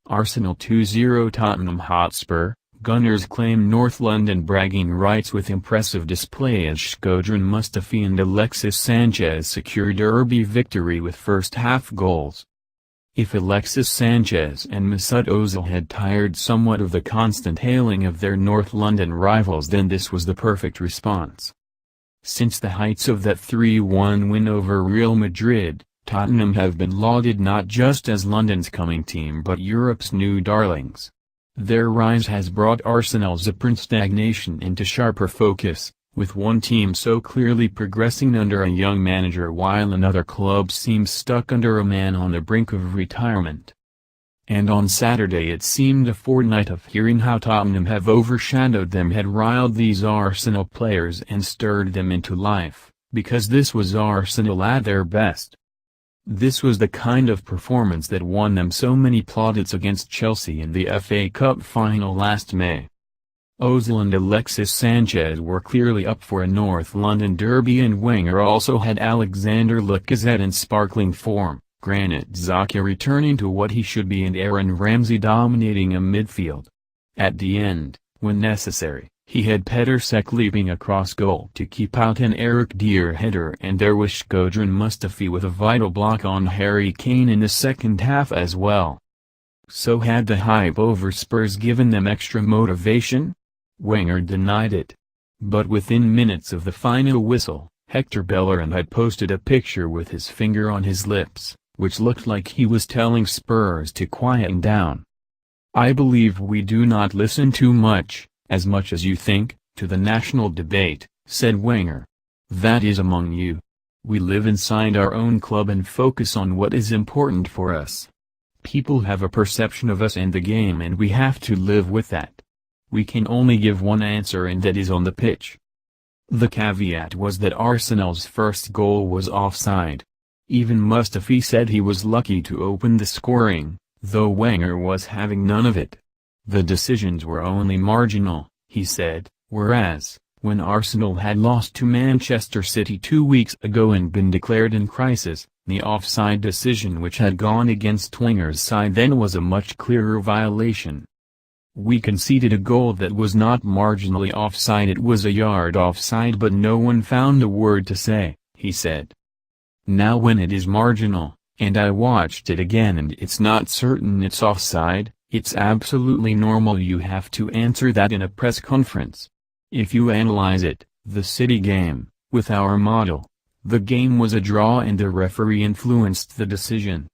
Arsenal 2-0 Tottenham Hotspur Gunners claim North London bragging rights with impressive display as Shkodran Mustafi and Alexis Sanchez secure derby victory with first-half goals. If Alexis Sanchez and Mesut Ozil had tired somewhat of the constant hailing of their North London rivals, then this was the perfect response. Since the heights of that 3-1 win over Real Madrid, Tottenham have been lauded not just as London's coming team but Europe's new darlings. Their rise has brought Arsenal's apparent stagnation into sharper focus, with one team so clearly progressing under a young manager while another club seems stuck under a man on the brink of retirement. And on Saturday it seemed a fortnight of hearing how Tottenham have overshadowed them had riled these Arsenal players and stirred them into life, because this was Arsenal at their best. This was the kind of performance that won them so many plaudits against Chelsea in the FA Cup final last May. Ozil and Alexis Sanchez were clearly up for a North London derby, and Wenger also had Alexander Lacazette in sparkling form, Granit Xhaka returning to what he should be, and Aaron Ramsey dominating a midfield. At the end, when necessary, he had Petr Cech leaping across goal to keep out an Eric Dier header, and there was Shkodran Mustafi with a vital block on Harry Kane in the second half as well. So had the hype over Spurs given them extra motivation? Wenger denied it. But within minutes of the final whistle, Hector Bellerin had posted a picture with his finger on his lips, which looked like he was telling Spurs to quieten down. "I believe we do not listen too much as you think, to the national debate," said Wenger. "That is among you. We live inside our own club and focus on what is important for us. People have a perception of us and the game, and we have to live with that. We can only give one answer, and that is on the pitch." The caveat was that Arsenal's first goal was offside. Even Mustafi said he was lucky to open the scoring, though Wenger was having none of it. The decisions were only marginal, he said, whereas, when Arsenal had lost to Manchester City 2 weeks ago and been declared in crisis, the offside decision which had gone against Wenger's side then was a much clearer violation. "We conceded a goal that was not marginally offside, it was a yard offside, but no one found a word to say," he said. "Now when it is marginal, and I watched it again and it's not certain it's offside, it's absolutely normal you have to answer that in a press conference. If you analyze it, the City game, with our model, the game was a draw and the referee influenced the decision."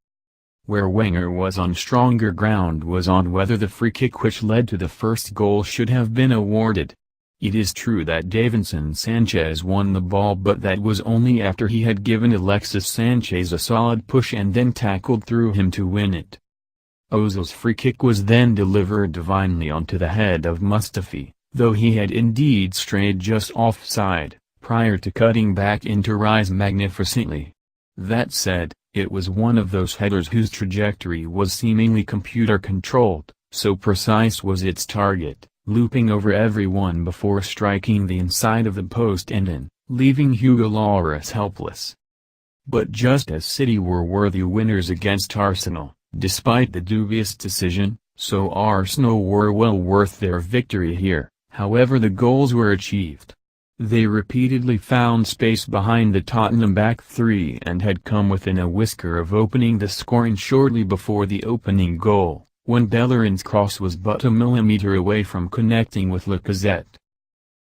Where Wenger was on stronger ground was on whether the free kick which led to the first goal should have been awarded. It is true that Davinson Sanchez won the ball, but that was only after he had given Alexis Sanchez a solid push and then tackled through him to win it. Ozil's free kick was then delivered divinely onto the head of Mustafi, though he had indeed strayed just offside, prior to cutting back in to rise magnificently. That said, it was one of those headers whose trajectory was seemingly computer-controlled, so precise was its target, looping over everyone before striking the inside of the post and in, leaving Hugo Lloris helpless. But just as City were worthy winners against Arsenal, despite the dubious decision, so Arsenal were well worth their victory here, however the goals were achieved. They repeatedly found space behind the Tottenham back three and had come within a whisker of opening the scoring shortly before the opening goal, when Bellerin's cross was but a millimetre away from connecting with Lacazette.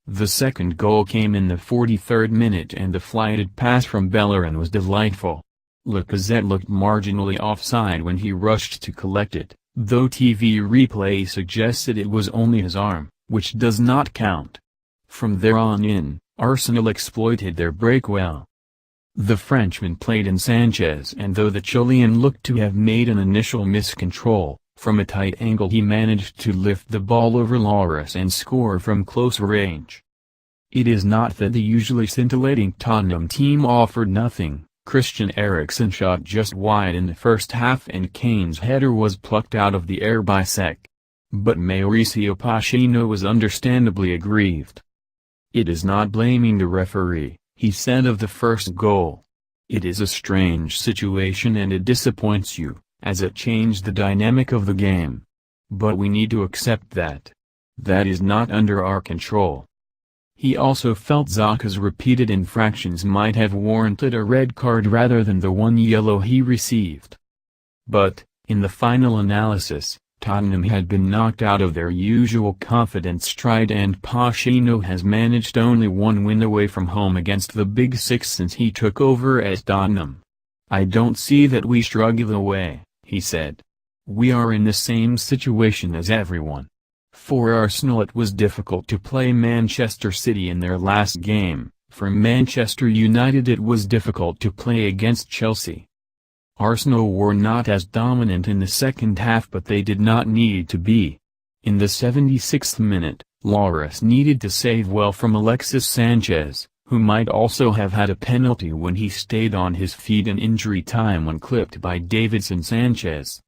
The second goal came in the 43rd minute and the flighted pass from Bellerin was delightful. Lacazette looked marginally offside when he rushed to collect it, though TV replay suggested it was only his arm, which does not count. From there on in, Arsenal exploited their break well. The Frenchman played in Sanchez, and though the Chilean looked to have made an initial miscontrol, from a tight angle he managed to lift the ball over Lloris and score from close range. It is not that the usually scintillating Tottenham team offered nothing. Christian Eriksen shot just wide in the first half and Kane's header was plucked out of the air by Cech. But Mauricio Pochettino was understandably aggrieved. "It is not blaming the referee," he said of the first goal. "It is a strange situation and it disappoints you, as it changed the dynamic of the game. But we need to accept that. That is not under our control. He also felt Xhaka's repeated infractions might have warranted a red card rather than the one yellow he received. But, in the final analysis, Tottenham had been knocked out of their usual confident stride and Pochettino has managed only one win away from home against the Big Six since he took over as Tottenham. "I don't see that we struggle away," he said. "We are in the same situation as everyone." For Arsenal it was difficult to play Manchester City in their last game. For Manchester United it was difficult to play against Chelsea. Arsenal were not as dominant in the second half but they did not need to be. In the 76th minute, Lloris needed to save well from Alexis Sanchez, who might also have had a penalty when he stayed on his feet in injury time when clipped by Davinson Sanchez.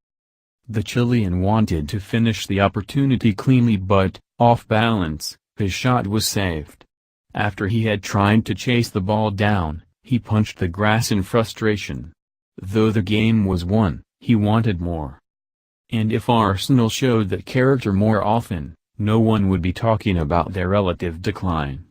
The Chilean wanted to finish the opportunity cleanly but, off balance, his shot was saved. After he had tried to chase the ball down, he punched the grass in frustration. Though the game was won, he wanted more. And if Arsenal showed that character more often, no one would be talking about their relative decline.